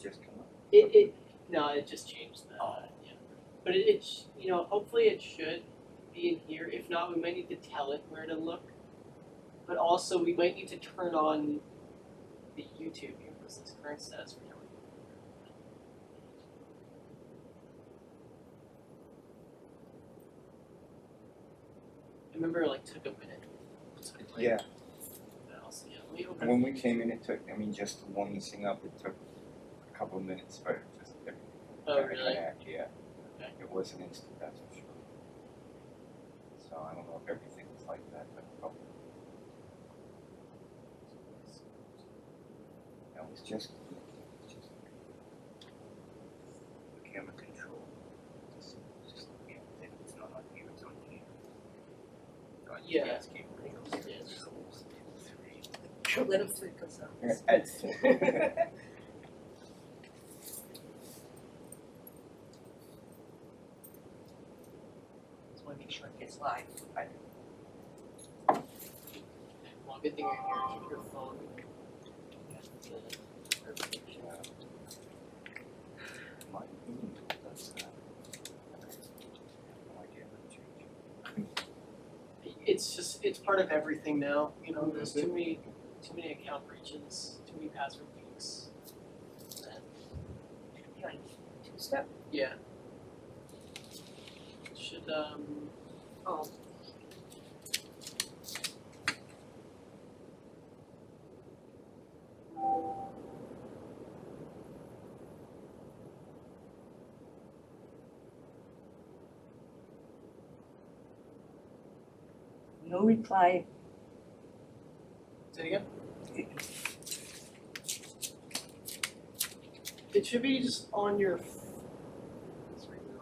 just come up? No, it just changed the, yeah. But it's, you know, hopefully it should be in here. If not, we might need to tell it where to look. But also, we might need to turn on the YouTube here. What's this current status for now? I remember it like took a minute. Yeah. Yeah, let me open When we came in, it took, I mean, just to warm this thing up, it took a couple of minutes, but just everything. Oh, really? Yeah. Okay. It wasn't instant, that's for sure. So I don't know if everything was like that, but probably. That was just The camera control. Just yeah, it's not on here, it's on here. Yeah. Yes, camera. Let him freak us out. Just want to make sure it gets live. Well, good thing you're here. Keep your phone. My opinion, that's no idea what to change. It's part of everything now. You know, there's too many account breaches, too many password leaks. And Like two-step? yeah. Should Oh. No reply. say it again? It should be just on your it's right now.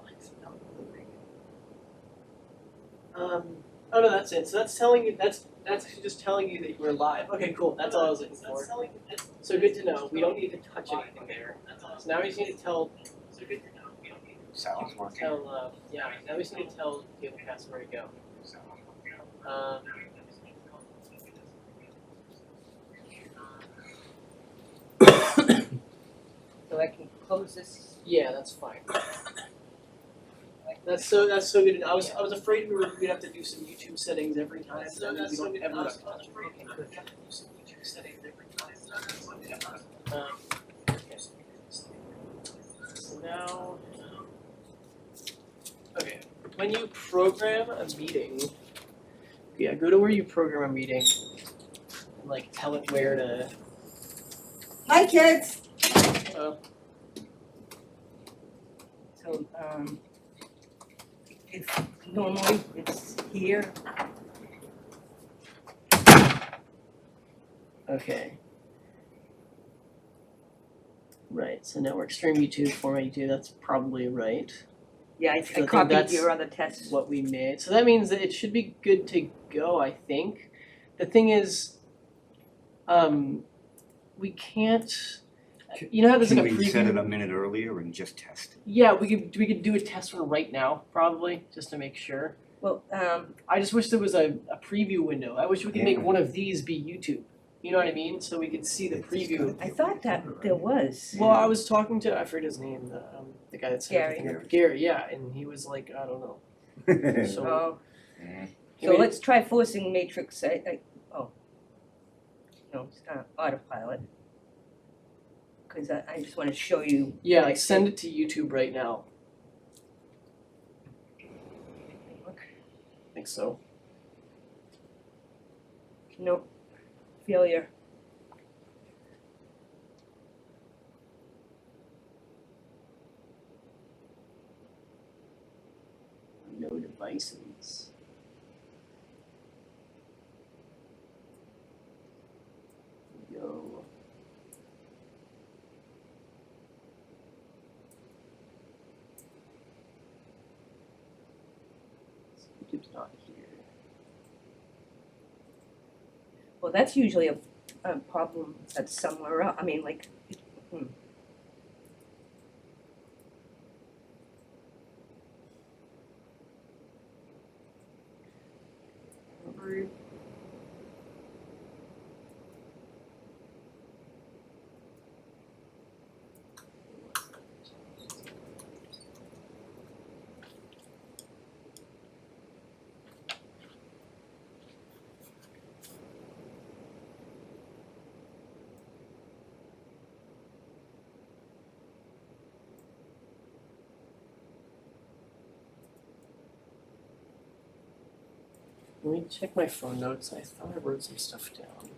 It's not moving. Oh no, that's it. So that's telling you that's actually just telling you that you were live. Okay, cool. That's all I was looking for. So good to know. We don't need to touch anything there. So now we just need to tell Sounds working. yeah, now we just need to tell Cast where to go. So I can close this. Yeah, that's fine. That's so good. I was afraid we'd have to do some YouTube settings every time. So we don't ever have to touch it. Okay. So now, okay. When you program a meeting, yeah, go to where you program a meeting, and like tell it where to. Hi, kids. Oh, So if normally it's here. okay. Right. So network stream YouTube, format YouTube. That's probably right. Yeah, I think copied that's your other tests. What we made. So that means that it should be good to go, I think. The thing is, we can't. You know how there's like a Can we preview. set it a minute earlier and just test? Yeah, we could do a test one right now, probably, just to make sure. Well, I just wish there was a preview window. I wish we could make Yeah. one of these be YouTube. You know what I mean? So we could see the preview. I thought that there was. Well, I was talking to I forget his name, the guy that set Gary. everything up. Gary, yeah, and he was like, I don't know. So, Oh, I so mean, let's try forcing matrix. No, it's not autopilot. Because I just want to show you. yeah, like send it to YouTube right now. I think so. Nope. Failure. No devices. Go. YouTube's not here. Well, that's usually a problem that's somewhere else. I mean, like. Let me check my phone notes. I thought I wrote some stuff down.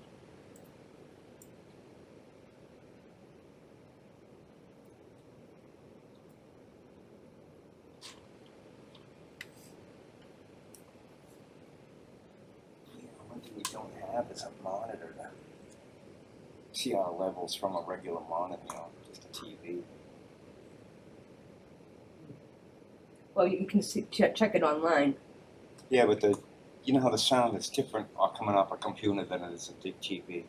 One thing we don't have is a monitor to see our levels from a regular monitor, just a TV. Well, you can see, check it online. Yeah, but you know how the sound is different coming off a computer than it is a big TV.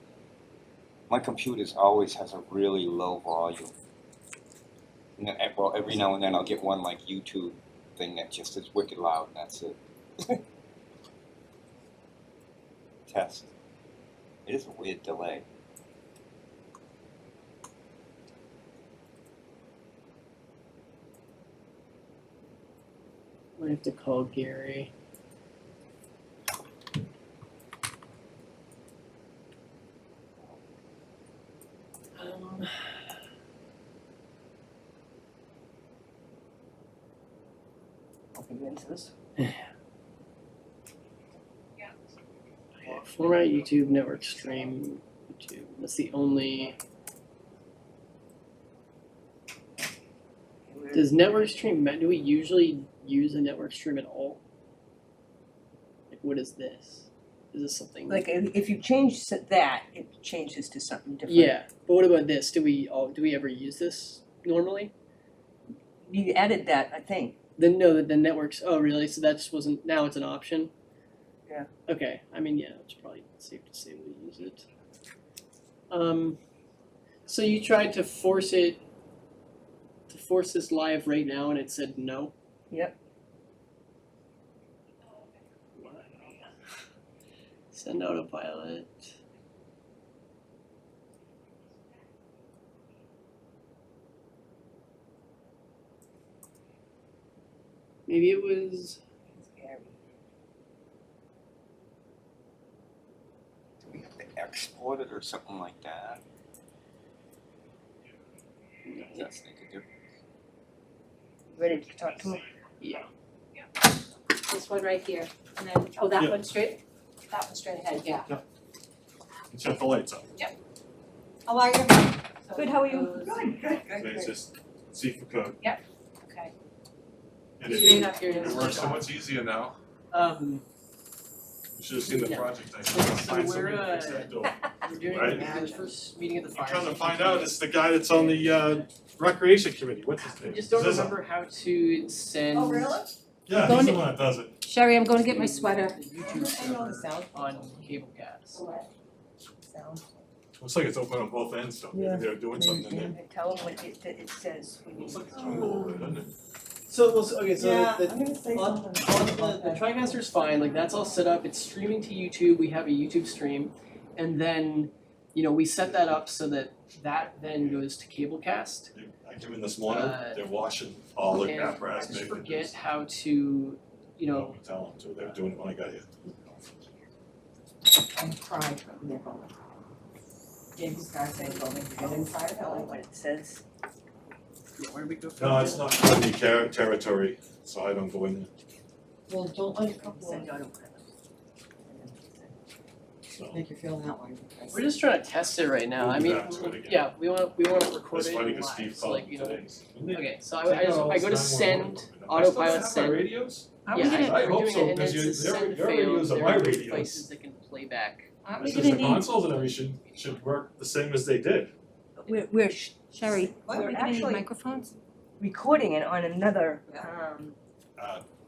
My computer's always has a really low volume. And then, well, every now and then I'll get one like YouTube thing that just is wicked loud, and that's it. Test. It is a weird delay. I have to call Gary. I'll get into this. Format YouTube, network stream, YouTube. That's the only. Does network stream, do we usually use a network stream at all? Like, what is this? Is this something? Like, if you change that, it changes to something different. Yeah, but what about this? Do we ever use this normally? You added that, I think. Then no, the networks. Oh, really? So that just wasn't. Now it's an option. Yeah. Okay. I mean, yeah, it's probably safe to say we use it. So you tried to force this live right now, and it said no. Yep. Why? Send autopilot. Maybe it was. Do we have to export it or something like that? Does make a difference. Ready to talk to him? Yeah. This one right here, and then, oh, that Yeah. one straight? That one straight ahead, yeah. Shut the lights up. How are you? Good, how are you? It's just C for code. Okay. And You're it, not hearing it us. works so much easier now. Um, You should have seen the Yeah. project. I So had to find we're, somebody to fix that door. we're doing Right. the first meeting of the I'm fire. trying to station find committee. out, it's the guy that's on the recreation committee. What's his I name? just don't Zizza. remember how to send. Oh, really? Yeah, he's the one that does it. Sherry, I'm going to get my sweater. the YouTube server on Cablecast. Looks like it's open on both ends, so maybe they're doing something there. And tell him what it says. when you- Looks like it's on over there, doesn't it? So okay, so Yeah, the I'm gonna say on something. the TriCaster's fine, like that's all set up, it's streaming to YouTube, we have a YouTube stream, and then, we set that up so that then goes to Cablecast. I came in this morning, they're washing all the And I apparatus. just maybe forget just- how to, No, tell them to, they're doing it when I got here. I'm crying. James guy saying, go inside, Tell him what it says. where do we go from No, there? it's not county territory, so I don't go in there, Well, don't let it Send autopilot. so. make you feel that way. We're just trying to test it right now, We'll I do mean, that, try it again. yeah, we wanna record That's it funny, live, cause Steve so called like, today. okay, so I go to send, autopilot send. radios? Aren't we Yeah, gonna, I we're hope doing so, it, and because then you- it's their- send their fail, radios are there my are radios. places that can play back. aren't we This is gonna the need, consoles and everything should work the same as they did. We're Sherry, What? aren't we gonna need Actually- microphones? recording it on another,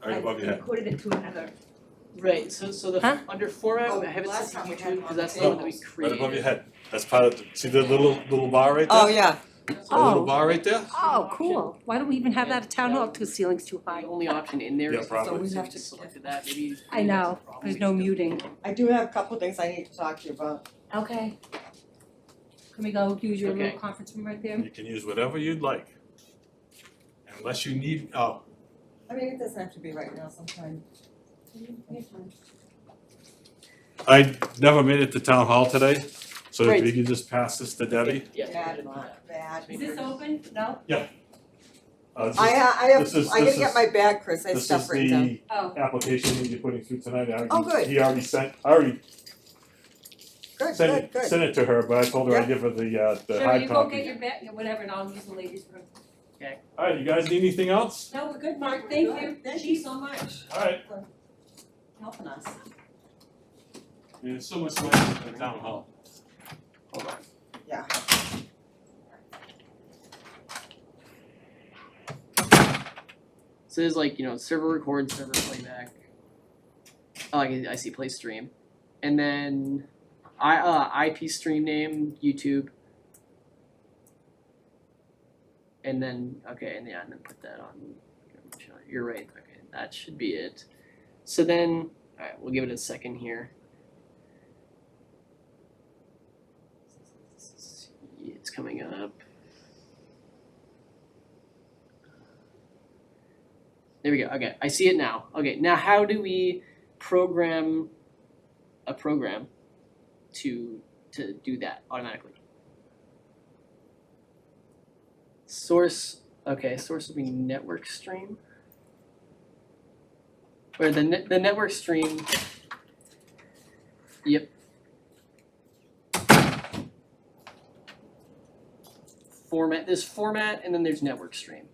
Right above your I head. recorded it to another. Right, so the, Huh? under format, Oh, I have it last set to time we had YouTube, one because that's the on one that we tables. Right created. above your head. That's part of the, see the little bar right there? Oh, yeah. The little Oh. bar right there? Oh, cool. Why don't we even have that at town hall, 'cause the ceiling's too The high? only option in there Yeah, is probably. So we have we to- selected that, maybe. I know, there's no muting. I do have a couple things I need to talk to you about. Okay. Can we go use your Okay. little conference room right there? You can use whatever you'd like. Unless you need, I mean, it doesn't have to be right now sometime. I never made it to town hall today, so Great. if you could just pass this to Debbie. Yeah. Bad, not bad. Is this open? No? This I have, this is- I gotta this get is- my bag, Chris, I have is stuff written down. the Oh, application that you're putting through tonight. Oh, good. He already sent, I already Good, sent good, it, good. sent it to her, but I told her I'd Yeah. give her the sure, hard you go copy. get your bag, whatever, and I'll use the ladies' room. Alright, you guys need anything else? No, we're good, Mark, thank you. Thank you so much Alright, for helping us. there's so much nicer than the town hall. Hold on. Yeah. So there's like, server record, server playback. Oh, I see play stream. And then IP stream name, YouTube. And then and then put that on. You're right. Okay, that should be it. So then, all right, we'll give it a second here. It's coming up. There we go. Okay, I see it now. Okay, now how do we program a program to do that automatically? Source. Okay, source will be network stream. Or the network stream. Yep. Format. There's format, and then there's network stream.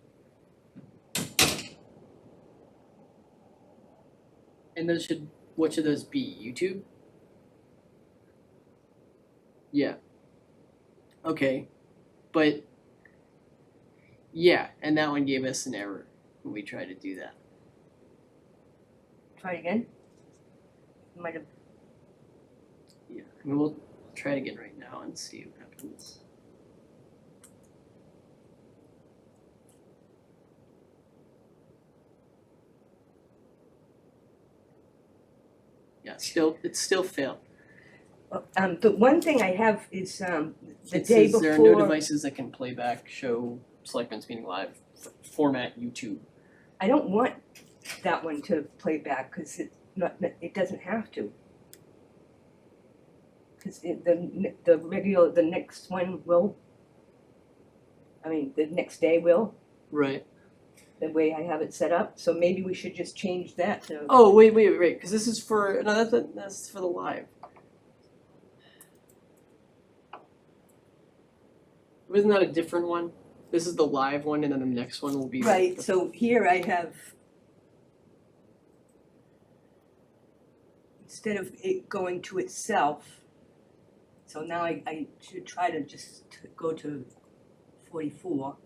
And those what should those be? YouTube? Yeah. Okay. But yeah, and that one gave us an error when we tried to do that. Try it again. Might have, Yeah. I mean, we'll try it again right now and see what happens. Yeah, it's still failed. the one thing I have is, the It day says there are no before, devices that can play back, show Selectmen's meeting live, format YouTube. I don't want that one to play back, cause it doesn't have to. Cause the next one will, the next day will, Right. the way I have it set up, so maybe we should just change that to. Oh wait, because this is for that's for the live. Wasn't that a different one? This is the live one, and then the next one will be Right, so here I have, instead of it going to itself, so now I should try to just go to 44.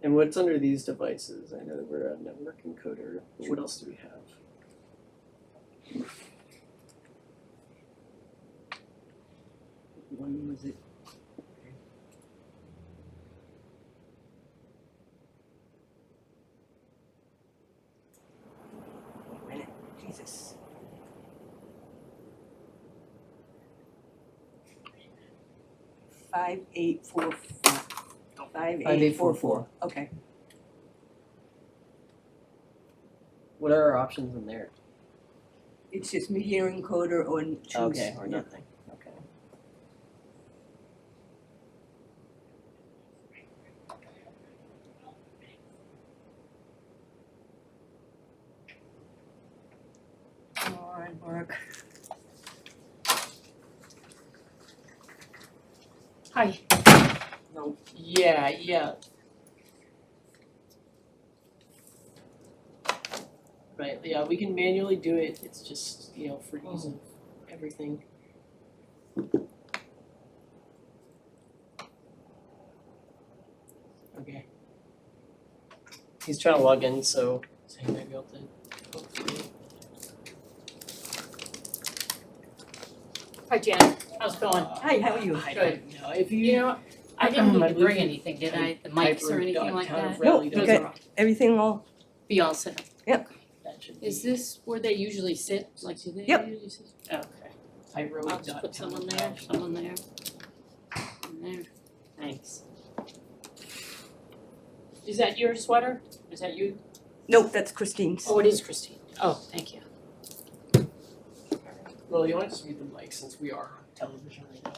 And what's under these devices? I know that we're a network encoder. But what else do we have? When was it? Wait a minute, Jesus. Five, eight, four, four. 5844. Okay. What are our options in there? It's just media encoder or choose. Okay, or nothing. Okay. Come on, work. Hi. No. Yeah. Right, yeah, we can manually do it, it's just, for ease of everything. Okay. He's trying to log in, so he might be able to hopefully. Hi, Jan, how's it going? Hi, how are you? I don't know, if You you. know, I didn't I need to bring believe anything, did I? The Piper mics or anything like Town of that? Raleigh No, does okay. it. Those are Everything all, be all set up. That should be. Is this where they usually sit? Like, do they Yep. usually sit? Okay. I'll just put Town someone of there, Raleigh. someone there. And there. Thanks. Is that your sweater? Is that you? nope, that's Christine's. Oh, it is Christine. Oh, thank you. Well, you want to just mute the mic since we are on television right now.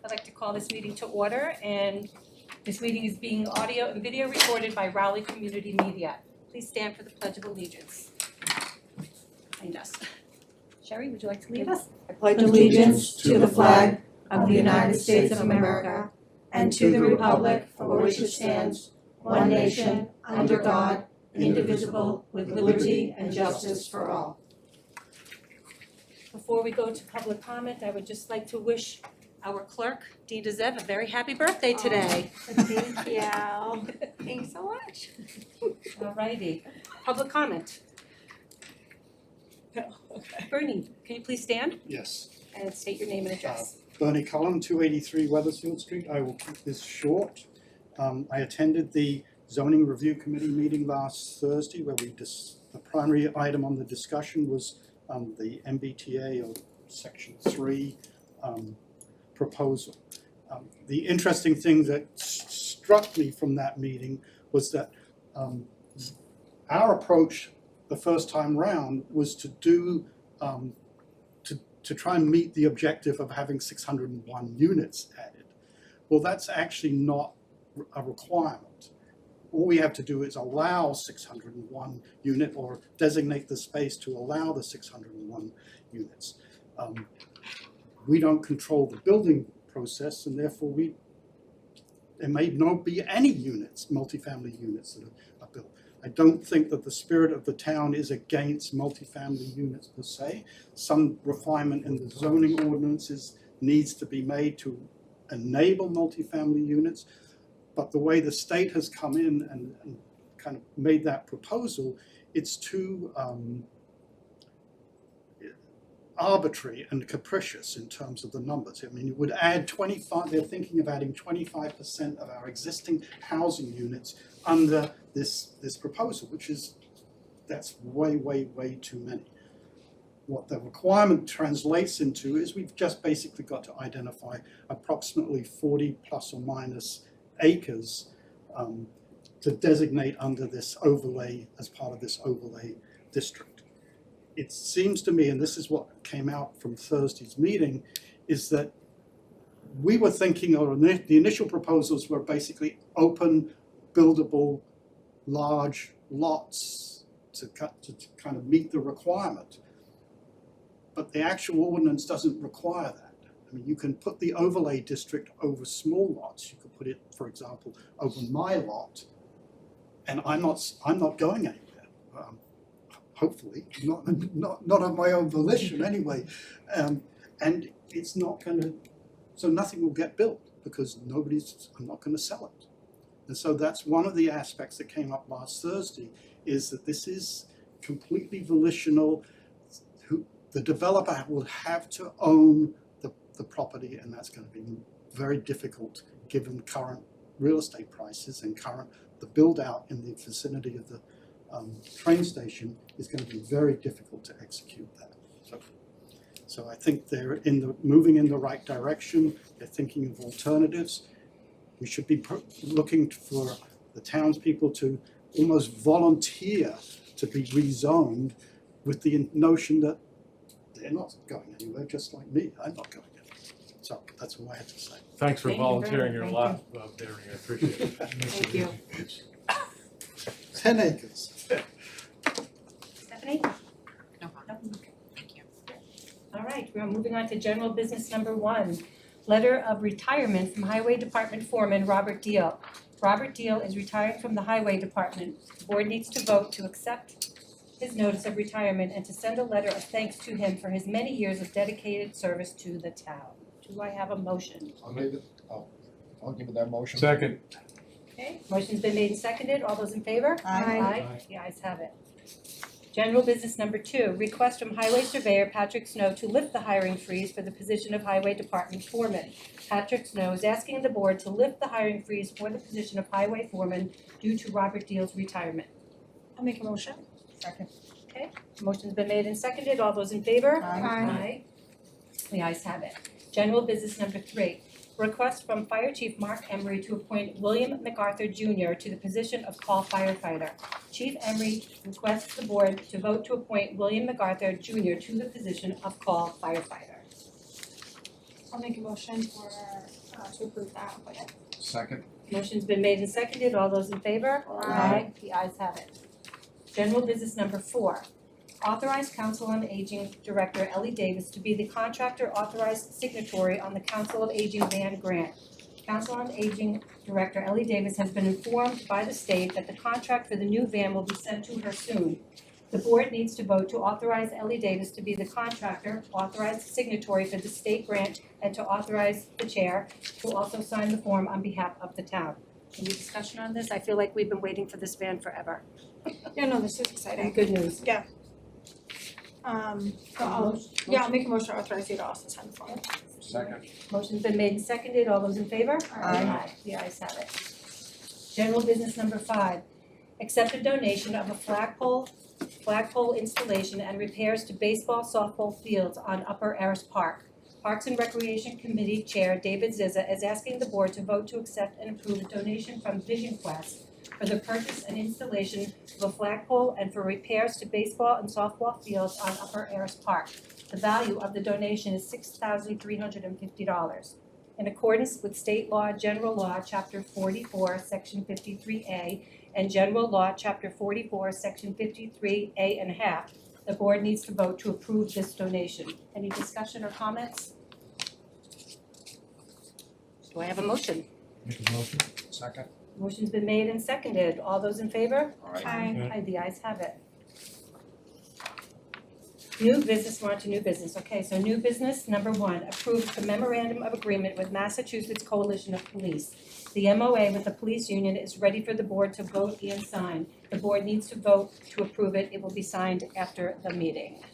I'd like to call this meeting to order, and this meeting is being audio and video recorded by Raleigh Community Media. Please stand for the Pledge of Allegiance. Join us. Sherry, would you like to lead us? I pledge allegiance to the flag of the United States of America and to the republic for which it stands, one nation, under God, indivisible, with liberty and justice for all. Before we go to public comment, I would just like to wish our clerk, Dean DeZev, a very happy birthday today. Thank you. Thanks so much. All righty. Public comment. Bernie, can you please stand Yes. and state your name and address? Bernie Cullen, 283 Weathersfield Street. I will keep this short. I attended the zoning review committee meeting last Thursday where the primary item on the discussion was the MBTA or Section 3 proposal. The interesting thing that struck me from that meeting was that our approach the first time round was to do to try and meet the objective of having 601 units added. Well, that's actually not a requirement. All we have to do is allow 601 unit or designate the space to allow the 601 units. We don't control the building process, and therefore there may not be any units, multifamily units that are built. I don't think that the spirit of the town is against multifamily units per se. Some refinement in the zoning ordinances needs to be made to enable multifamily units, but the way the state has come in and kind of made that proposal, it's too arbitrary and capricious in terms of the numbers. I mean, it would add 25, they're thinking of adding 25% of our existing housing units under this proposal, that's way too many. What the requirement translates into is we've just basically got to identify approximately 40 plus or minus acres to designate under this overlay, as part of this overlay district. It seems to me, and this is what came out from Thursday's meeting, is that we were thinking, or the initial proposals were basically open, buildable, large lots to kind of meet the requirement. But the actual ordinance doesn't require that. I mean, you can put the overlay district over small lots. You could put it, for example, over my lot, and I'm not going anywhere. Hopefully, not of my own volition anyway, and it's not going to. So nothing will get built because I'm not going to sell it. And so that's one of the aspects that came up last Thursday, is that this is completely volitional. The developer will have to own the property, and that's going to be very difficult given current real estate prices and the build out in the vicinity of the train station is going to be very difficult to execute that. So I think they're moving in the right direction. They're thinking of alternatives. We should be looking for the townspeople to almost volunteer to be rezoned with the notion that they're not going anywhere, just like me. I'm not going anywhere. So that's all I had to say. Thanks for Thank you, volunteering your Thank lot, Barry, I appreciate it. Thank you. 10 acres. Stephanie? No problem. Thank you. All right, we're moving on to general business number 1. Letter of retirement from Highway Department Foreman Robert Deal. Robert Deal is retiring from the Highway Department. The board needs to vote to accept his notice of retirement and to send a letter of thanks to him for his many years of dedicated service to the town. Do I have a motion? I'll give it that motion. Second. Okay, motion's been made and seconded. All those in favor? Aye. Aye. The ayes have it. General business number 2, request from Highway Surveyor Patrick Snow to lift the hiring freeze for the position of Highway Department Foreman. Patrick Snow is asking the board to lift the hiring freeze for the position of Highway Foreman due to Robert Deal's retirement. I'll make a motion. Second. Okay, motion's been made and seconded. All those in favor? Aye. The ayes have it. General business number 3, request from Fire Chief Mark Emery to appoint William MacArthur Jr. to the position of call firefighter. Chief Emery requests the board to vote to appoint William MacArthur Jr. to the position of call firefighter. I'll make a motion for, to approve that appointment. Second. Motion's been made and seconded. All those in favor? Aye. The ayes have it. General business number 4. Authorize Council on Aging Director Ellie Davis to be the contractor authorized signatory on the Council of Aging Van Grant. Council on Aging Director Ellie Davis has been informed by the state that the contract for the new van will be sent to her soon. The board needs to vote to authorize Ellie Davis to be the contractor authorized signatory for the state grant and to authorize the chair to also sign the form on behalf of the town. Any discussion on this? I feel like we've been waiting for this van forever. Yeah, no, this is exciting. Good news. So I'll make a motion to authorize you to also sign the form. Second. Motion's been made and seconded. All those in favor? Aye. The ayes have it. General business number 5. Accept a donation of a flagpole installation and repairs to baseball softball fields on Upper Eris Park. Parks and Recreation Committee Chair David Zizza is asking the board to vote to accept and approve a donation from Vision Quest for the purchase and installation of a flagpole and for repairs to baseball and softball fields on Upper Eris Park. The value of the donation is $6,350. In accordance with State Law, General Law, Chapter 44, Section 53A, and General Law, Chapter 44, Section 53A and a half, the board needs to vote to approve this donation. Any discussion or comments? Do I have a motion? Make a motion. Second. Motion's been made and seconded. All those in favor? Aye. Aye, the ayes have it. New business, we're on to new business. Okay, so new business, number 1, approve the memorandum of agreement with Massachusetts Coalition of Police. The MOA with the police union is ready for the board to vote and sign. The board needs to vote to approve it. It will be signed after the meeting.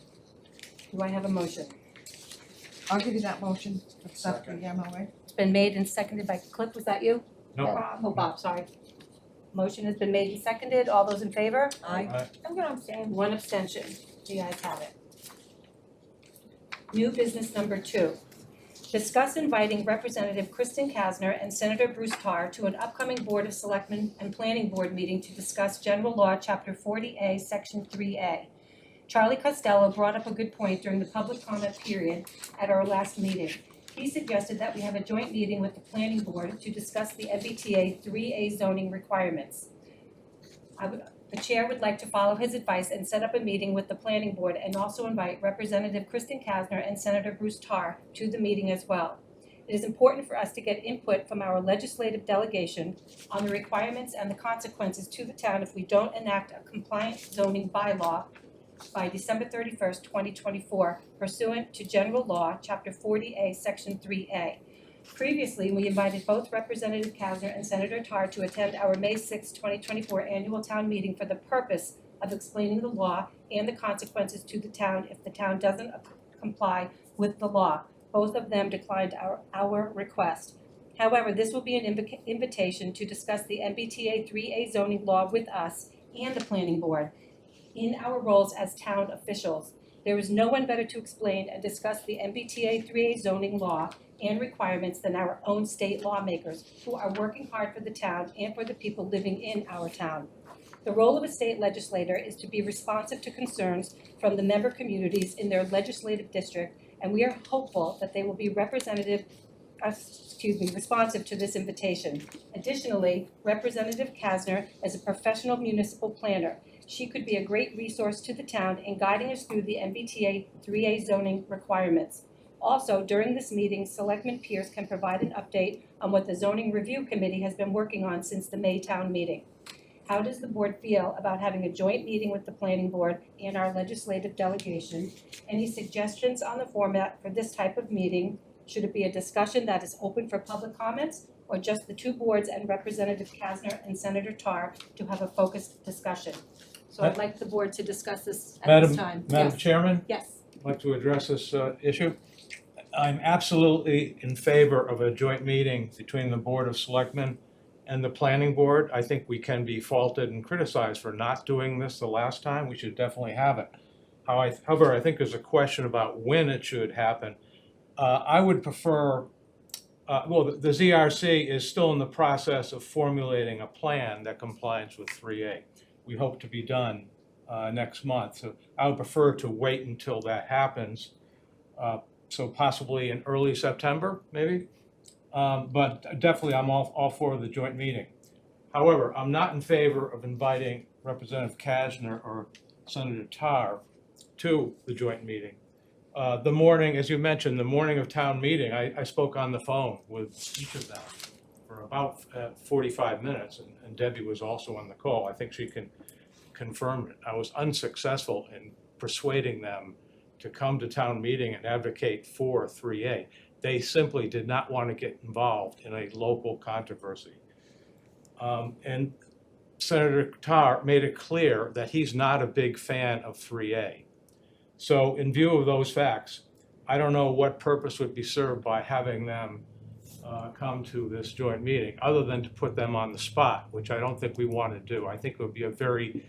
Do I have a motion? I'll give you that motion, accept the MOA. It's been made and seconded by Cliff. Was that you? No. Oh, Bob, sorry. Motion has been made and seconded. All those in favor? Aye. I'm gonna abstain. 1 abstention. The ayes have it. New business number 2. Discuss inviting Representative Kristen Kasner and Senator Bruce Tarr to an upcoming Board of Selectmen and Planning Board meeting to discuss General Law, Chapter 40A, Section 3A. Charlie Costello brought up a good point during the public comment period at our last meeting. He suggested that we have a joint meeting with the Planning Board to discuss the MBTA 3A zoning requirements. The chair would like to follow his advice and set up a meeting with the planning board and also invite Representative Kristen Kasner and Senator Bruce Tarr to the meeting as well. It is important for us to get input from our legislative delegation on the requirements and the consequences to the town if we don't enact a compliant zoning bylaw by December 31st, 2024, pursuant to General Law, Chapter 40A, Section 3A. Previously, we invited both Representative Kasner and Senator Tarr to attend our May 6, 2024 annual town meeting for the purpose of explaining the law and the consequences to the town if the town doesn't comply with the law. Both of them declined our request. However, this will be an invitation to discuss the MBTA 3A zoning law with us and the planning board in our roles as town officials. There is no one better to explain and discuss the MBTA 3A zoning law and requirements than our own state lawmakers who are working hard for the town and for the people living in our town. The role of a state legislator is to be responsive to concerns from the member communities in their legislative district, and we are hopeful that they will be responsive to this invitation. Additionally, Representative Kasner is a professional municipal planner. She could be a great resource to the town in guiding us through the MBTA 3A zoning requirements. Also, during this meeting, Selectman Pierce can provide an update on what the Zoning Review Committee has been working on since the May town meeting. How does the board feel about having a joint meeting with the planning board and our legislative delegation? Any suggestions on the format for this type of meeting? Should it be a discussion that is open for public comments, or just the two boards and Representative Kasner and Senator Tarr to have a focused discussion? So I'd like the board to discuss this at this time. Madam Chairman, Yes. I'd like to address this issue. I'm absolutely in favor of a joint meeting between the Board of Selectmen and the Planning Board. I think we can be faulted and criticized for not doing this the last time. We should definitely have it. However, I think there's a question about when it should happen. I would prefer, the ZRC is still in the process of formulating a plan that complies with 3A. We hope to be done next month. So I would prefer to wait until that happens. So possibly in early September, maybe? But definitely, I'm all for the joint meeting. However, I'm not in favor of inviting Representative Kasner or Senator Tarr to the joint meeting. The morning, as you mentioned, the morning of town meeting, I spoke on the phone with each of them for about 45 minutes, and Debbie was also on the call. I think she can confirm it. I was unsuccessful in persuading them to come to town meeting and advocate for 3A. They simply did not want to get involved in a local controversy. And Senator Tarr made it clear that he's not a big fan of 3A. So in view of those facts, I don't know what purpose would be served by having them come to this joint meeting, other than to put them on the spot, which I don't think we want to do. I think it would be a very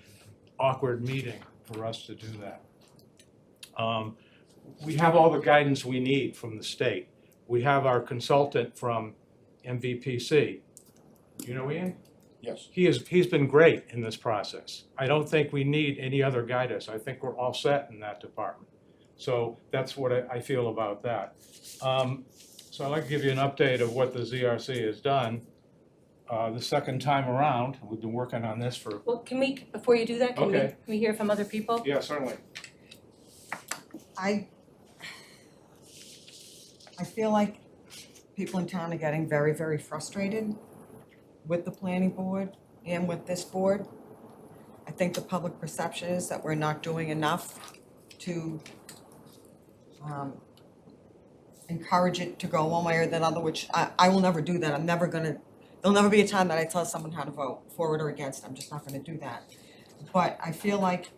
awkward meeting for us to do that. We have all the guidance we need from the state. We have our consultant from MVPC. You know Ian? Yes. He's been great in this process. I don't think we need any other guidance. I think we're all set in that department. So that's what I feel about that. So I'd like to give you an update of what the ZRC has done. The second time around, we've been working on this for. Well, can we, before you do that, can Okay. we hear from other people? Yeah, certainly. I feel like people in town are getting very, very frustrated with the planning board and with this board. I think the public perception is that we're not doing enough to encourage it to go one way or the other, which I will never do that. I'm never gonna, there'll never be a time that I tell someone how to vote, for it or against. I'm just not gonna do that. But I feel like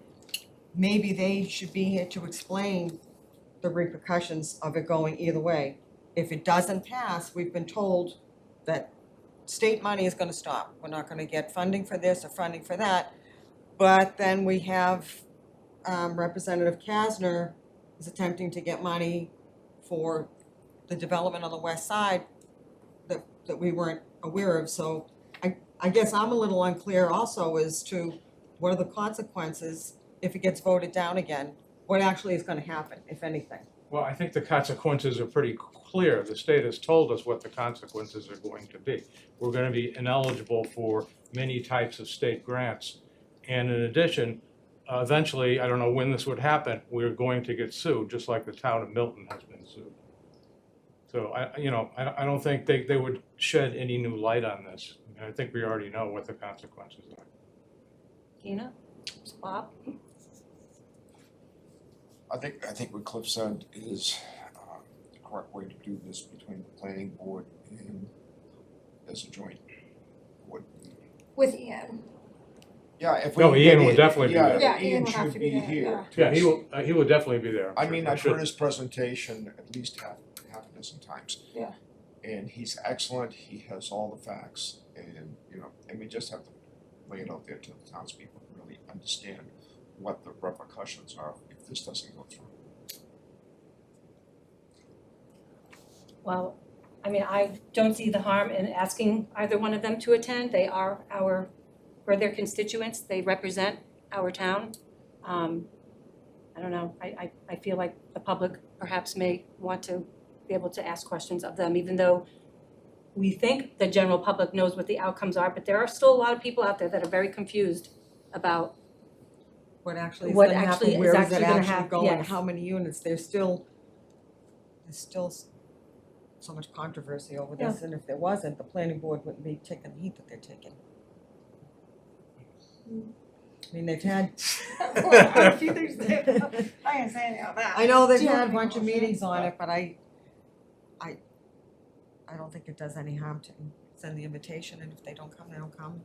maybe they should be here to explain the repercussions of it going either way. If it doesn't pass, we've been told that state money is gonna stop. We're not gonna get funding for this or funding for that. But then we have Representative Kasner is attempting to get money for the development on the west side that we weren't aware of. So I guess I'm a little unclear also as to what are the consequences if it gets voted down again? What actually is gonna happen, if anything? Well, I think the consequences are pretty clear. The state has told us what the consequences are going to be. We're going to be ineligible for many types of state grants. And in addition, eventually, I don't know when this would happen, we're going to get sued, just like the town of Milton has been sued. So I don't think they would shed any new light on this. I think we already know what the consequences are. Tina? Bob? I think what Cliff said is the correct way to do this between the planning board and as a joint board. With Ian. Yeah, if we. No, Ian would definitely be there. Yeah, Ian Ian would have should to be be there, here. Yeah, he will definitely be there. I mean, I've Sure. heard his presentation at least half a dozen times. Yeah. And he's excellent, he has all the facts, and we just have to lay it out there to the townspeople to really understand what the repercussions are if this doesn't go through. Well, I mean, I don't see the harm in asking either one of them to attend. They are we're their constituents, they represent our town. I don't know, I feel like the public perhaps may want to be able to ask questions of them, even though we think the general public knows what the outcomes are, but there are still a lot of people out there that are very confused about What actually is What gonna actually happen, is where is actually it gonna actually hap- going, yes. how many units? There's still so much controversy over this, and if there wasn't, the planning board wouldn't be taking the heat that they're taking. I mean, they've had. A few things there. I ain't saying all that. I know they've Do you had a have any bunch of motion? meetings on it, but I don't think it does any harm to send the invitation, and if they don't come, they don't come.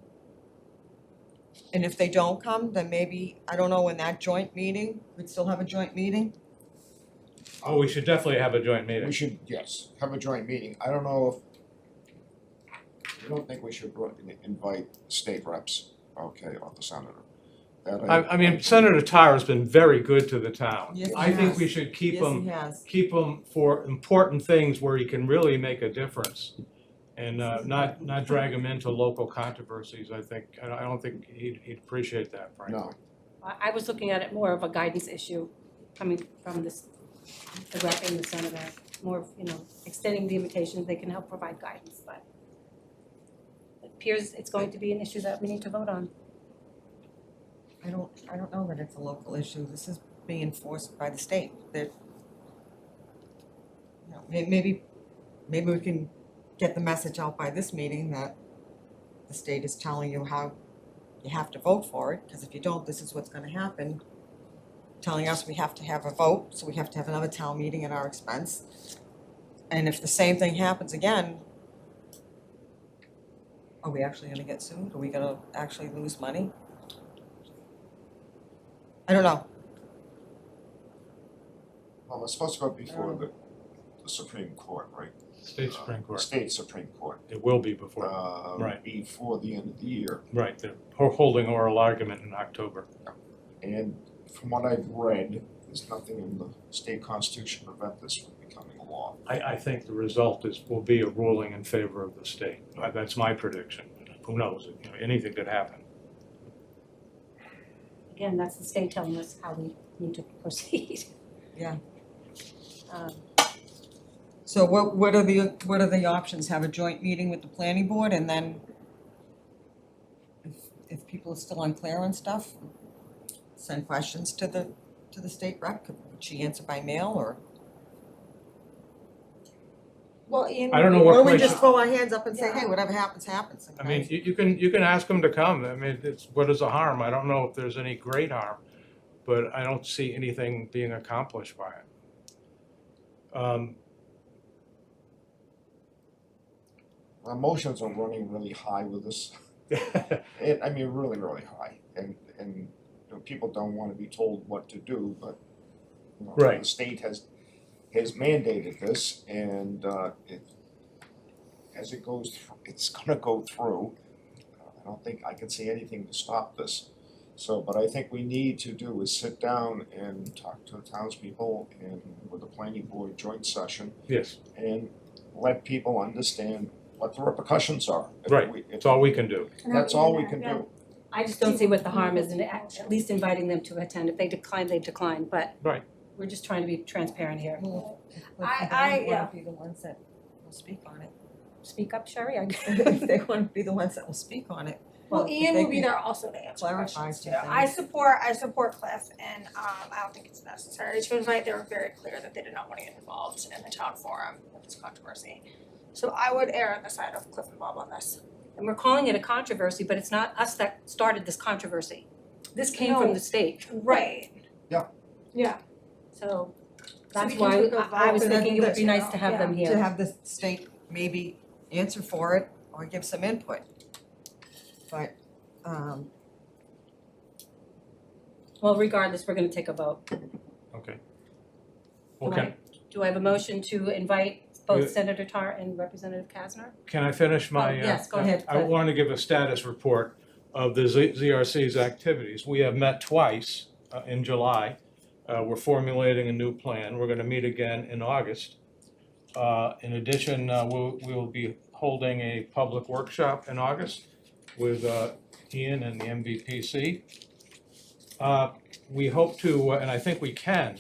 And if they don't come, then maybe, I don't know, in that joint meeting, we'd still have a joint meeting? Oh, we should definitely have a joint meeting. We should, yes, have a joint meeting. I don't know if, I don't think we should invite state reps, okay, or the senator. That I mean, Senator Tarr has been very good to the town. Yes, he I think has. we should keep Yes, him he has. keep him for important things where he can really make a difference, and not drag him into local controversies. I don't think he'd appreciate that, frankly. No, I was looking at it more of a guidance issue coming from this the rep and the senator, more, extending the invitation, they can help provide guidance, but it appears it's going to be an issue that we need to vote on. I don't know that it's a local issue. This is being enforced by the state. That, maybe we can get the message out by this meeting that the state is telling you how you have to vote for it, because if you don't, this is what's gonna happen. Telling us we have to have a vote, so we have to have another town meeting at our expense. And if the same thing happens again, are we actually gonna get sued? Are we gonna actually lose money? I don't know. Well, it's supposed to go before the Supreme Court, right? State Supreme The Court. state Supreme Court. It will be before, right. Before the end of the year. Right, they're holding oral argument in October. And from what I've read, there's nothing in the state constitution to prevent this from becoming a law. I think the result will be a ruling in favor of the state. That's my prediction. Who knows, anything could happen. Again, that's the state telling us how we need to proceed. Yeah. Um, So what are the options? Have a joint meeting with the planning board, and then if people are still unclear on stuff, send questions to the state rep? Could she answer by mail, or? Well, Ian. I don't know Or what we question. just throw our hands up and say, hey, whatever happens, happens. I mean, you can ask them to come. I mean, what is the harm? I don't know if there's any great harm, but I don't see anything being accomplished by it. Emotions are running really high with this. I mean, really, really high. And people don't want to be told what to do, but Right. the state has mandated this, and as it goes through, it's going to go through. I don't think I can see anything to stop this. So, but I think we need to do is sit down and talk to the townspeople and with the planning board joint session Yes, and let people understand what the repercussions are. right. That's all we can do. That's all we can do. I just don't see what the harm is in at least inviting them to attend. If they decline, they decline, but Right. we're just trying to be transparent here. Well, if I- they yeah. want to be the ones that will speak on it. Speak up, Sherry. If they want to be the ones that will speak on it. Well, if Ian they will be can there also to answer clarify questions too. some I things. support Cliff, and I don't think it's necessary to invite. They were very clear that they did not want to get involved in the town forum with this controversy. So I would err on the side of Cliff and Bob on this. And we're calling it a controversy, but it's not us that started this controversy. This came No. from the state, Right. Yeah. Yeah. so So that's we can why take a I was vote. thinking it would be nice to have them To here. have the state maybe answer for it or give some input. But, Well, regardless, we're gonna take a vote. Okay. Do Okay. Do I have a motion to invite Yeah. both Senator Tar and Representative Kasner? Can I finish my? Yes, go ahead. I want to give a status report of the ZRC's activities. We have met twice in July. We're formulating a new plan. We're going to meet again in August. In addition, we'll be holding a public workshop in August with Ian and the MVPC. We hope to, and I think we can,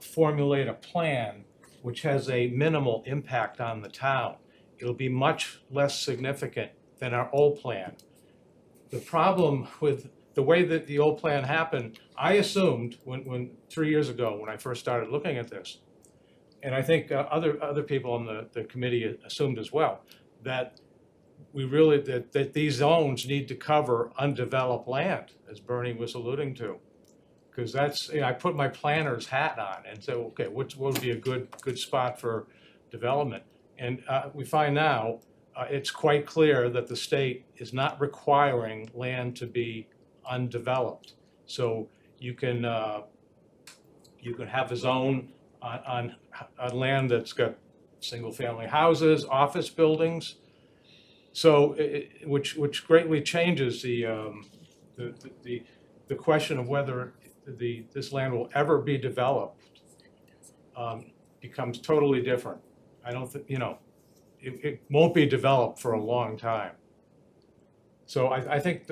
formulate a plan which has a minimal impact on the town. It'll be much less significant than our old plan. The problem with the way that the old plan happened, I assumed when 3 years ago, when I first started looking at this, and I think other people on the committee assumed as well, that we really, that these zones need to cover undeveloped land, as Bernie was alluding to. Because that's, I put my planner's hat on and said, okay, what would be a good spot for development? And we find now, it's quite clear that the state is not requiring land to be undeveloped. So you can have a zone on land that's got single-family houses, office buildings. So, which greatly changes the question of whether this land will ever be developed, becomes totally different. I don't think, it won't be developed for a long time. So I think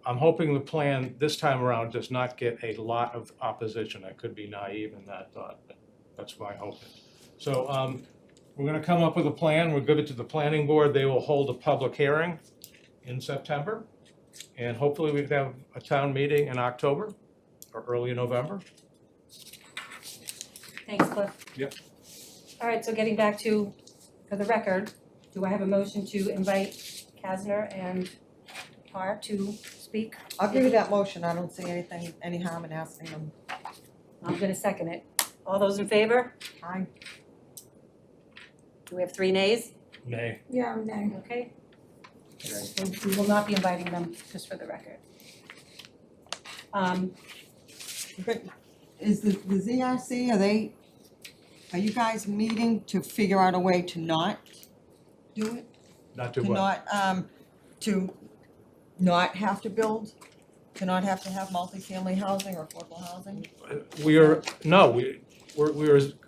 I'm hoping the plan this time around does not get a lot of opposition. I could be naive in that thought, but that's my hope. So we're gonna come up with a plan, we'll give it to the planning board, they will hold a public hearing in September. And hopefully we can have a town meeting in October or early November. Thanks, Cliff. Yep. All right, so getting back to, for the record, do I have a motion to invite Kasner and Parr to speak? I'll give you that motion, I don't see any harm in asking them. I'm gonna second it. All those in favor? Aye. Do we have 3 nays? Nay. Yeah, no. Okay. So we will not be inviting them, just for the record. But is the ZRC, are you guys meeting to figure out a way to not do it? Not too To well. not, to not have to build, to not have to have multifamily housing or affordable housing? We're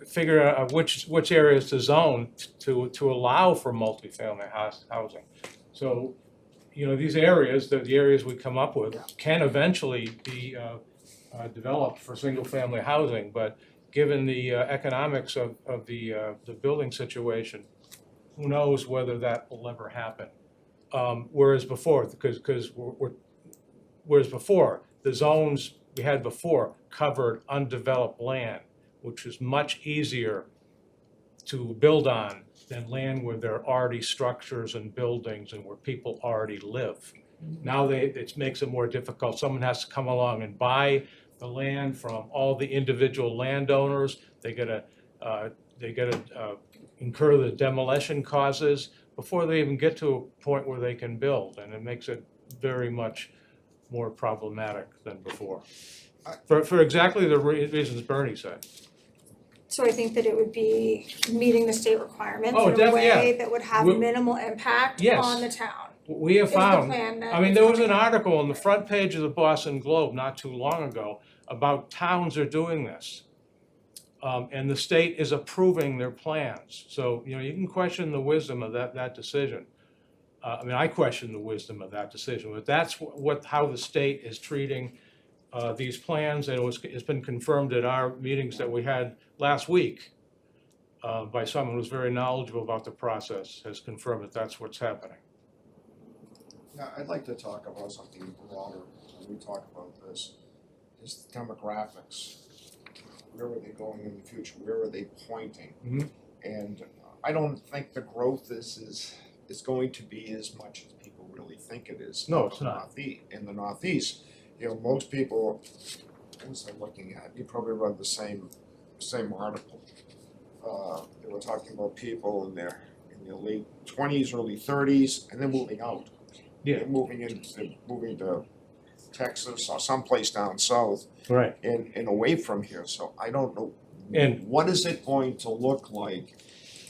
figuring out which areas to zone to allow for multifamily housing. So, you know, these areas, the areas we come up with can eventually be developed for single-family housing, but given the economics of the building situation, who knows whether that will ever happen. Whereas before, the zones we had before covered undeveloped land, which is much easier to build on than land where there are already structures and buildings and where people already live. Now it makes it more difficult. Someone has to come along and buy the land from all the individual landowners. They gotta incur the demolition causes before they even get to a point where they can build, and it makes it very much more problematic than before. For exactly the reasons Bernie said. So I think that it would be meeting the state requirements Oh, in a definitely, yeah. way that would have We- minimal impact Yes. on the town. We have Is the found, plan that I mean, is there was an coming up. article on the front page of the Boston Globe not too long ago about towns are doing this. And the state is approving their plans. So, you know, you can question the wisdom of that decision. I mean, I question the wisdom of that decision, but that's how the state is treating these plans. And it's been confirmed at our meetings that we had last week by someone who's very knowledgeable about the process, has confirmed that that's what's happening. Yeah, I'd like to talk about something broader when we talk about this, is the demographics. Where are they going in the future? Where are they pointing? Mhm. And I don't think the growth is going to be as much as people really think it is. No, it's not. In the Northeast, you know, most people, what was I looking at? You probably read the same article. They were talking about people in their late 20s, early 30s, and they're moving out. Yeah. They're moving to Texas or someplace down south Right. and away from here. So I don't know, And- what is it going to look like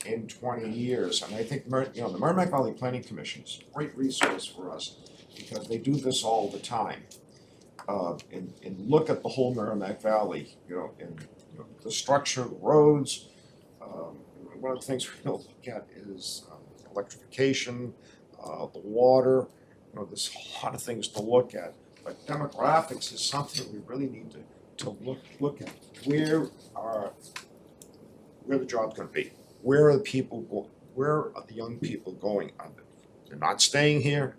in 20 years? And I think, the Merrimack Valley Planning Commission is a great resource for us because they do this all the time. And look at the whole Merrimack Valley, and the structure, the roads. One of the things we're going to look at is electrification, the water. There's a lot of things to look at. But demographics is something we really need to look at. Where are the jobs going to be? Where are the people going? Where are the young people going? They're not staying here.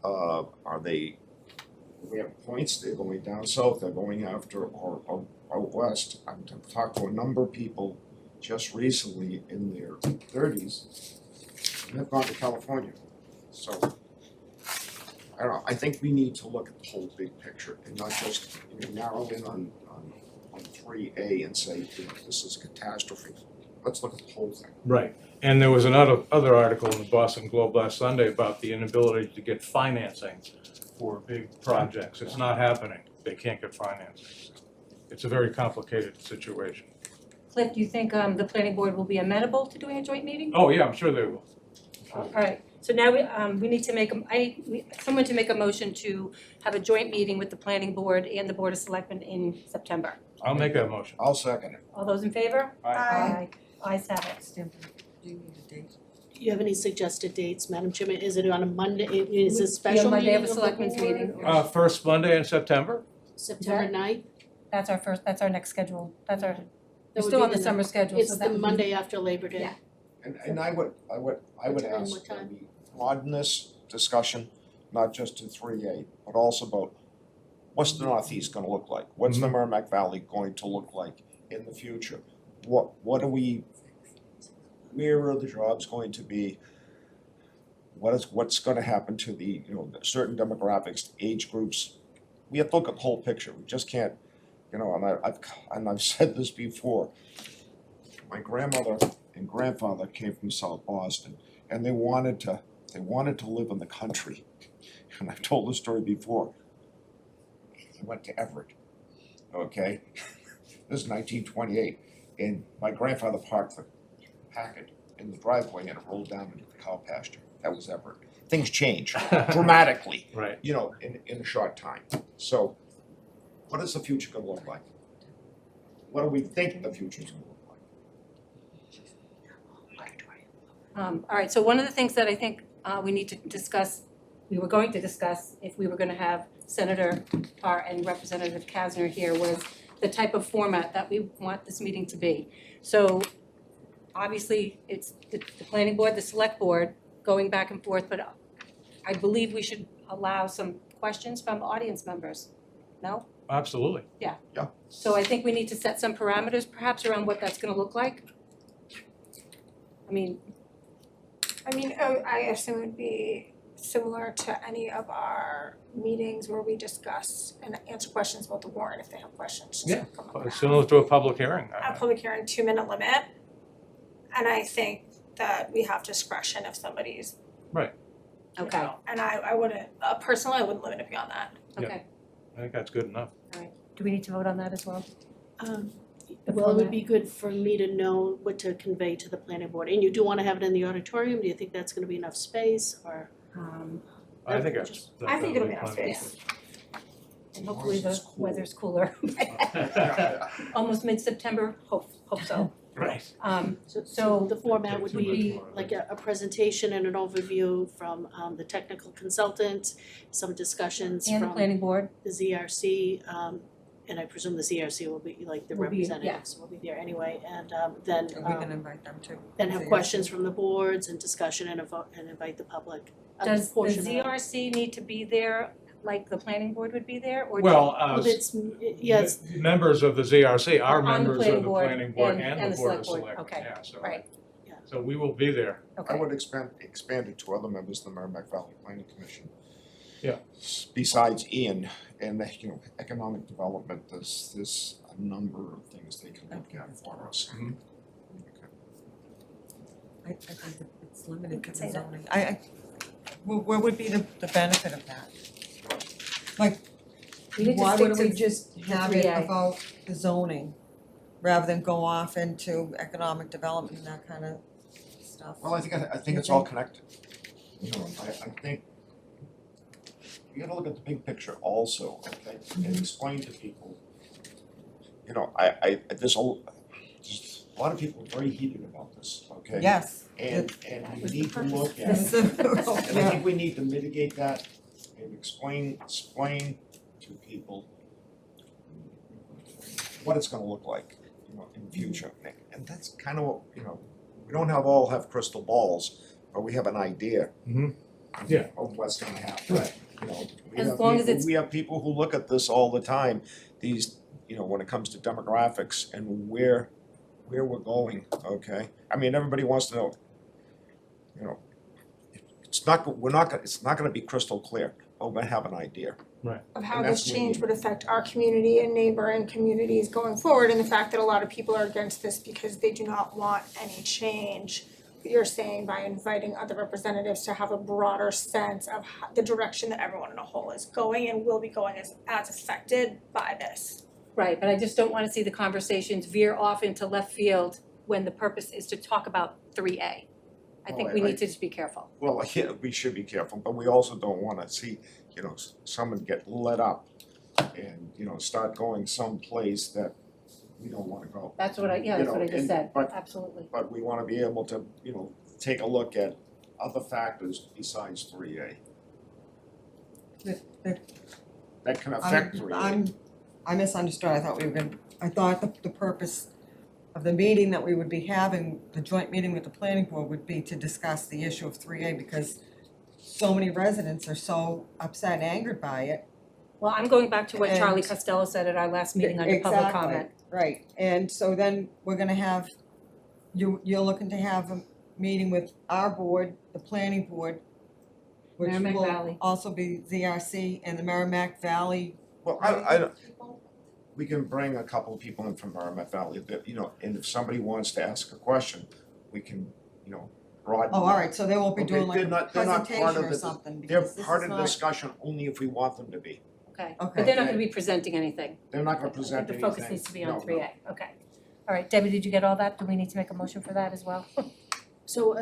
Are they? We have points. They're going down south. They're going after or west. I've talked to a number of people just recently in their 30s, and they've gone to California. So I don't know. I think we need to look at the whole big picture and not just narrow in on 3A and say this is a catastrophe. Let's look at the whole thing. Right, and there was another article in the Boston Globe last Sunday about the inability to get financing for big projects. It's not happening. They can't get financing. It's a very complicated situation. Cliff, do you think the planning board will be amenable to doing a joint meeting? Oh, yeah, I'm sure they will. All right, so now we need to make, someone to make a motion to have a joint meeting with the planning board and the board of selectmen in September. I'll make that motion. I'll second it. All those in favor? Aye. Ayes have it. Stamp, do you need a date? Do you have any suggested dates, Madam Chairman? Is it on a Monday? Is it a special Monday meeting of a of the selectmen's board? meeting. or First Monday in September? September 9th? That's our next schedule, that's our, That we're would still be on the summer schedule, so It's that the would be. Monday after Labor Day. Yeah. And I would What time, ask what time? that we broaden this discussion, not just to 3A, but also about what's the Northeast gonna look like? What's the Merrimack Valley going to look like in the future? What are we, where are the jobs going to be? What's gonna happen to the, certain demographics, age groups? We have to look at the whole picture, we just can't, and I've said this before. My grandmother and grandfather came from South Boston, and they wanted to live in the country. And I've told this story before. They went to Everett, okay? This is 1928, and my grandfather parked the Packard in the driveway and it rolled down into the cow pasture. That was Everett. Things change dramatically, Right. in a short time. So, what is the future gonna look like? What do we think the future's gonna look like? All right, so one of the things that I think we need to discuss, we were going to discuss if we were gonna have Senator Parr and Representative Kasner here, was the type of format that we want this meeting to be. So obviously, it's the planning board, the select board, going back and forth, but I believe we should allow some questions from audience members, no? Absolutely. So I think we need to set some parameters perhaps around what that's gonna look like. I mean, I assume it would be similar to any of our meetings where we discuss and answer questions about the warrant if they have questions. Yeah, Come up now. similar to a public hearing. A public hearing, 2-minute limit. And I think that we have discretion if somebody's, okay, and I wouldn't, personally, I wouldn't limit it beyond that. Yeah. okay. I think that's good enough. Do we need to vote on that as well? The Well, it would format? be good for me to know what to convey to the planning board. And you do want to have it in the auditorium? Do you think that's going to be enough space or? I think Just- it's. I think it'll be enough plenty. space. And hopefully the weather's cooler. Almost mid-September, hope so. Right. So the format would be be- like a presentation and an overview from the technical consultant, some discussions And the from planning board, the ZRC, and I presume the ZRC will be like the Will be, yeah. representatives will be there anyway, and then We can invite them too. then have questions from the boards and discussion and a vote and invite the public. does the portion of it. ZRC need to be there like the planning board would be there, or? Well, Well, it's, yeah, it's, members of the ZRC are On the members of planning the board planning board and and the the board of select board, selectmen, okay, yeah, so. right. Yeah. So we will be there. Okay. I would expand it to other members of the Merrimack Valley Planning Commission. Yeah. Besides Ian and economic development, there's a number of things they can look at for us. I think it's limited to could the say that. zoning. Where would be the benefit of that? Like, We need to why stick wouldn't we to just have it 3A. about the zoning, rather than go off into economic development and that kind of stuff? Well, I think it's all connected. I think you gotta look at the big picture also, okay, and explain to people. There's a lot of people very heated about this, okay? Yes. And we need to look at This it, is- and I think we need to mitigate that and explain to people what it's gonna look like, in the future. And that's kind of, we don't all have crystal balls, but we have an idea. Mhm. Yeah. Of what's gonna happen. Right. As long as it's- We have people who look at this all the time, when it comes to demographics and where we're going, okay? I mean, everybody wants to know, it's not gonna be crystal clear, but we're gonna have an idea. Of how And this that's what change we- would affect our community and neighboring communities going forward, and the fact that a lot of people are against this because they do not want any change. But you're saying by inviting other representatives to have a broader sense of the direction that everyone in a whole is going and will be going as affected by this. Right, but I just don't wanna see the conversations veer off into left field when the purpose is to talk about 3A. I think Well, we I- need to just be careful. Well, yeah, we should be careful, but we also don't wanna see, someone get lit up and, start going someplace that we don't wanna go. That's what I, yeah, You that's what I know, just and- said, but- absolutely. But we wanna be able to, take a look at other factors besides 3A. That can affect 3A. I misunderstood, I thought I thought the purpose of the meeting that we would be having, the joint meeting with the planning board would be to discuss the issue of 3A because so many residents are so upset and angered by it. Well, I'm going back to what Charlie And- Costello said at our last meeting under public Exactly, comment. right, and so then we're gonna have, you're looking to have a meeting with our board, the planning board, which Merrimack will Valley. also be ZRC and the Merrimack Valley. Well, I don't, we can bring a couple of people in from Merrimack Valley, that, and if somebody wants to ask a question, we can, broaden. Oh, all right, so they won't be Okay, doing like they're a not part presentation of or the- something, They're because this part is of the not. discussion only if we want them to be. Okay, Okay. but they're not gonna be presenting anything. They're not gonna I think present the anything. focus needs to be on No, 3A, okay. All right, Debbie, did you get all that? Do we need to make a motion for that as well? So,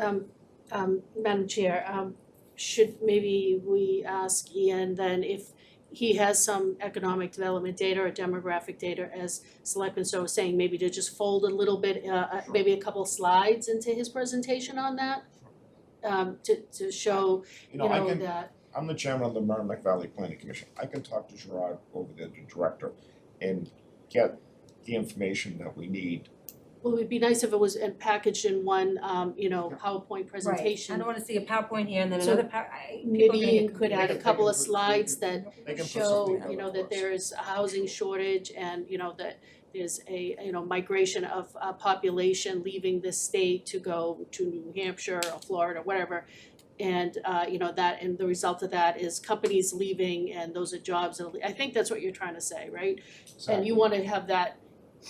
Madam Chair, should maybe we ask Ian then if he has some economic development data or demographic data as Selectman So was saying, maybe to just fold a little bit, maybe a couple slides into his presentation on that? To show, I can, that, I'm the chairman of the Merrimack Valley Planning Commission. I can talk to Gerard over there, the director, and get the information that we need. well, it'd be nice if it was packaged in one, PowerPoint presentation. Right, I don't wanna see a PowerPoint here and then So another people are Maybe gonna Ian get could add a confused. couple of slides that They can put show, something together that for us. there is a housing shortage and, that there's a, migration of population leaving this state to go to New Hampshire or Florida, whatever. And, that, and the result of that is companies leaving and those are jobs, and I think that's what you're trying to say, right? And you wanna have that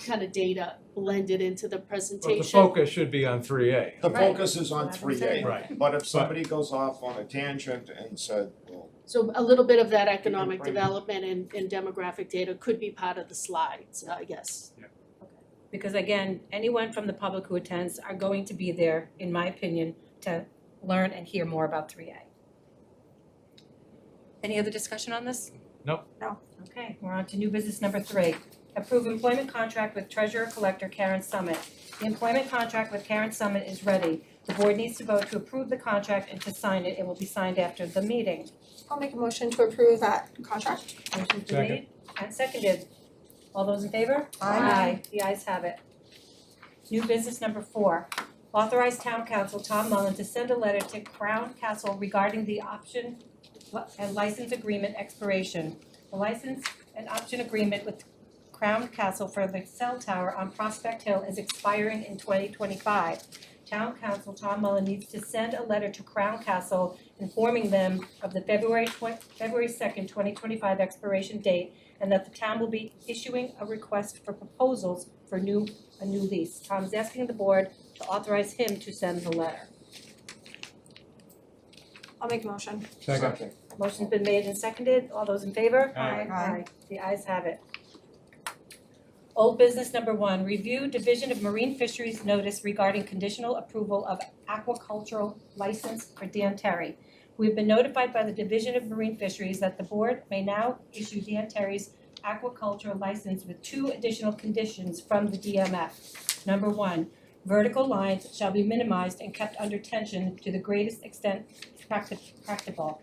kind of data blended into the But presentation. the focus should be on 3A. The Right. focus is on That's what I'm 3A. saying. Right. But if somebody goes off on a tangent and said, well, So a little bit of that economic bring- development and demographic data could be part of the slides, I guess. Because again, anyone from the public who attends are going to be there, in my opinion, to learn and hear more about 3A. Any other discussion on this? Nope. No. Okay, we're on to new business number 3. Approve employment contract with Treasurer Collector Karen Summit. The employment contract with Karen Summit is ready. The board needs to vote to approve the contract and to sign it. It will be signed after the meeting. I'll make a motion to approve that contract. Motion's been Second. made and seconded. All those in favor? Aye. The ayes have it. New business number 4. Authorize Town Council Tom Mullen to send a letter to Crown Castle regarding the option and license agreement expiration. The license and option agreement with Crown Castle for the cell tower on Prospect Hill is expiring in 2025. Town Council Tom Mullen needs to send a letter to Crown Castle informing them of the February 2nd, 2025 expiration date, and that the town will be issuing a request for proposals for a new lease. Tom is asking the board to authorize him to send the letter. I'll make a motion. Second. Motion's been made and seconded. All those in favor? Aye. Aye. The ayes have it. Old business number 1, review Division of Marine Fisheries notice regarding conditional approval of aquacultural license for Dan Terry. We have been notified by the Division of Marine Fisheries that the board may now issue Dan Terry's aquaculture license with 2 additional conditions from the DMF. Number 1, vertical lines shall be minimized and kept under tension to the greatest extent practicable.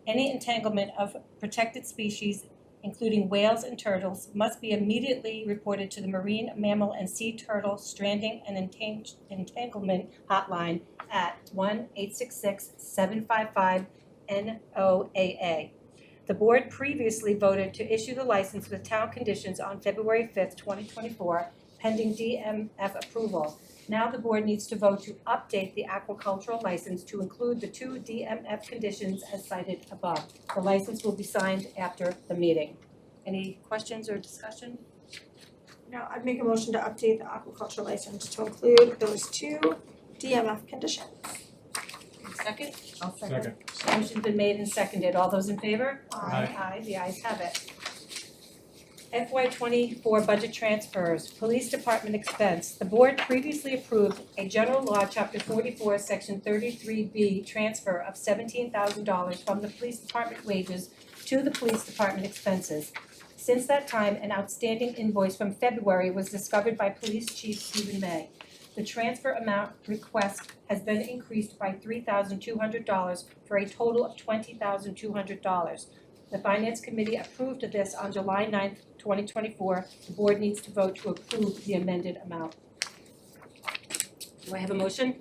Any entanglement of protected species, including whales and turtles, must be immediately reported to the Marine Mammal and Sea Turtle Stranding and Entanglement Hotline at 1-866-755-NOAA. The board previously voted to issue the license with town conditions on February 5th, 2024, pending DMF approval. Now the board needs to vote to update the aquacultural license to include the 2 DMF conditions as cited above. The license will be signed after the meeting. Any questions or discussion? No, I'd make a motion to update the aquaculture license to include those 2 DMF conditions. Second? I'll second. Second. Motion's been made and seconded. All those in favor? Aye. Aye, the ayes have it. FY24 budget transfers, police department expense. The board previously approved a general law, chapter 44, section 33B, transfer of $17,000 from the police department wages to the police department expenses. Since that time, an outstanding invoice from February was discovered by Police Chief Stephen May. The transfer amount request has been increased by $3,200 for a total of $20,200. The Finance Committee approved of this on July 9th, 2024. The board needs to vote to approve the amended amount. Do I have a motion?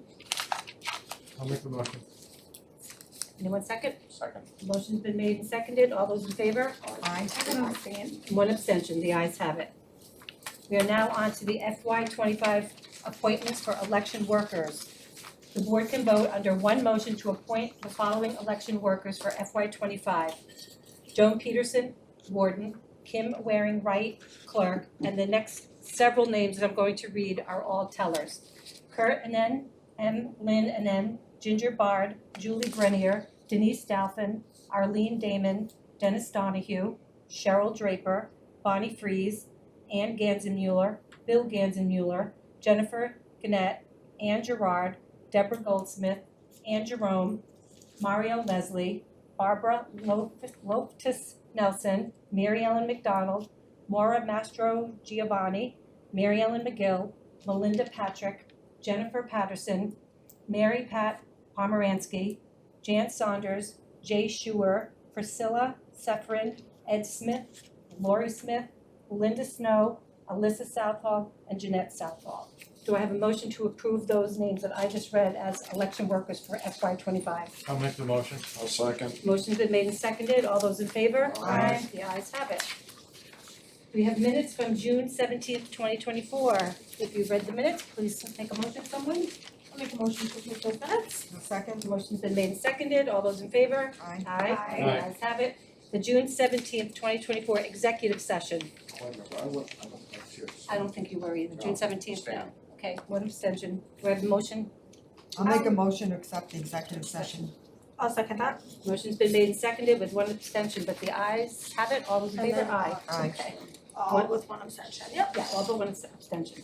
I'll make the motion. Anyone second? Second. Motion's been made and seconded. All those in favor? Aye. One abstention. The ayes have it. We are now on to the FY25 appointments for election workers. The board can vote under one motion to appoint the following election workers for FY25. Joan Peterson, Warden, Kim Waring Wright, Clerk, and the next several names that I'm going to read are all tellers. Kurt Anen, M. Lynn Anen, Ginger Bard, Julie Grenier, Denise Dalphin, Arlene Damon, Dennis Donahue, Cheryl Draper, Bonnie Fries, Ann Ganzenmuller, Bill Ganzenmuller, Jennifer Gannett, Ann Gerard, Deborah Goldsmith, Ann Jerome, Mario Leslie, Barbara Loftus Nelson, Mary Ellen McDonald, Maura Mastro Giovanni, Mary Ellen McGill, Melinda Patrick, Jennifer Patterson, Mary Pat Pomeransky, Jan Saunders, Jay Schuer, Priscilla Sefrin, Ed Smith, Lori Smith, Linda Snow, Alyssa Southall, and Jeanette Southall. Do I have a motion to approve those names that I just read as election workers for FY25? I'll make the motion. I'll second. Motion's been made and seconded. All those in favor? Aye. The ayes have it. We have minutes from June 17th, 2024. If you've read the minutes, please make a motion, someone. I'll make a motion to approve those minutes. The second? Motion's been made and seconded. All those in favor? Aye. Aye. The Aye. ayes have it. The June 17th, 2024 executive session. Wait a minute, I don't have tips. I don't think you were either. June No, 17th, no. abstain. Okay, one abstention. Do I have a motion? I'll make a motion to accept the executive session. I'll second that. Motion's been made and seconded with one abstention, but the ayes have it. All those in And favor? then, Aye. Aye. Okay. All with one abstention, yep. Yeah, all but one abstention.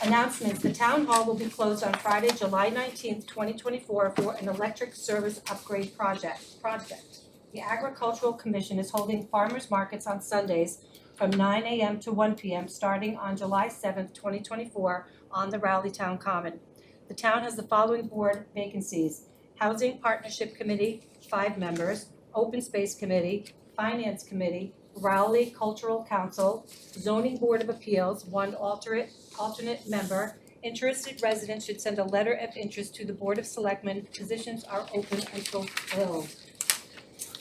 Announcements, the town hall will be closed on Friday, July 19th, 2024 for an electric service upgrade project. The Agricultural Commission is holding farmers markets on Sundays from 9 a.m. to 1 p.m. starting on July 7th, 2024 on the Rowley Town Common. The town has the following board vacancies: Housing Partnership Committee, 5 members, Open Space Committee, Finance Committee, Rowley Cultural Council, Zoning Board of Appeals, 1 alternate member. Interested residents should send a letter of interest to the Board of Selectmen. Positions are open until filled.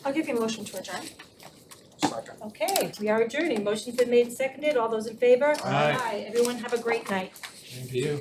I'll give you a motion to adjourn. Second. Okay, we are adjourning. Motion's been made and seconded. All those in favor? Aye. Everyone have a great night. Thank you.